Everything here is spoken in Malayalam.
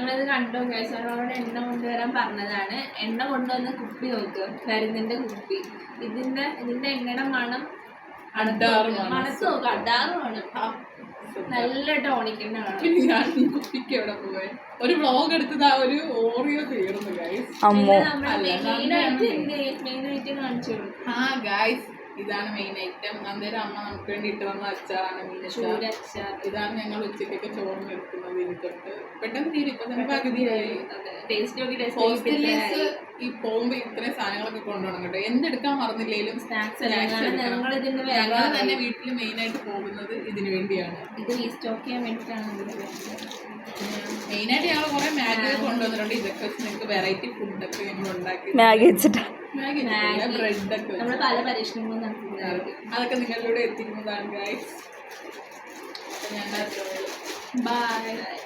നിങ്ങളിത് കണ്ടോ ഗൈസ്? അവരോട് എണ്ണ കൊണ്ടുവരാൻ പറഞ്ഞതാണ്. എണ്ണ കൊണ്ടുവന്ന് കുപ്പി നോക്ക്, മരുന്നിന്റെ കുപ്പി. ഇതിന്റെ എണ്ണയുടെ മണം മണത്ത് നോക്ക്, അഡാറ് മണം. നല്ല ടോണിക് എണ്ണ കാണാം. ഞാൻ കുപ്പിക്ക് എവിടെ പോയി ഒരു വ്ളോഗ് എടുത്തത് ആ ഒരു ഓറിയോ തീർന്നു ഗൈസ്. മെയിനായിട്ട് കാണിച്ചു. ആ ഗൈസ്, ഇതാണ് മെയിൻ ഐറ്റം. അന്നേരം അമ്മ നമുക്ക് വേണ്ടി ഇട്ട് വന്ന അച്ചാറാണ് മീനച്ചാർ. ഇതാണ് ഞങ്ങൾ ഉച്ചക്കൊക്കെ ചോറിന് എടുക്കുന്നത്. ഇതിട്ട് പെട്ടെന്ന് തീരും. ഇപ്പൊ തന്നെ പകുതിയായി. ഹോസ്റ്റലിലേക്ക് ഈ പോകുമ്പോ ഇത്രയും സാധനങ്ങളൊക്കെ കൊണ്ടുപോകണം കേട്ടോ. എന്തെടുക്കാൻ മറന്നില്ലേലും സ്നാക്സ് ഞങ്ങൾ തന്നെ വീട്ടിൽ മെയിൻ ആയിട്ട് പോകുന്നത് ഇതിനു വേണ്ടിയാണ്. ഇത് റീസ്റ്റോക്ക് ചെയ്യാൻ വേണ്ടിയിട്ടാണ്. മെയിനായിട്ട് ഞങ്ങൾ കുറെ മാഗി കൊണ്ടുവന്നിട്ടുണ്ട്. ഇതൊക്കെ വെച്ച് നിങ്ങൾക്ക് വെറൈറ്റി ഫുഡൊക്കെ ഞങ്ങൾ ഉണ്ടാക്കി മാഗി വെച്ചിട്ട് ബ്രെഡൊക്കെ നമ്മൾ പല പരീക്ഷണങ്ങളും നടത്തുന്നതായിരിക്കും. അതൊക്കെ നിങ്ങളിലൂടെ എത്തിക്കുന്നതാണ് ഗൈസ്. ഞങ്ങൾ ബൈ.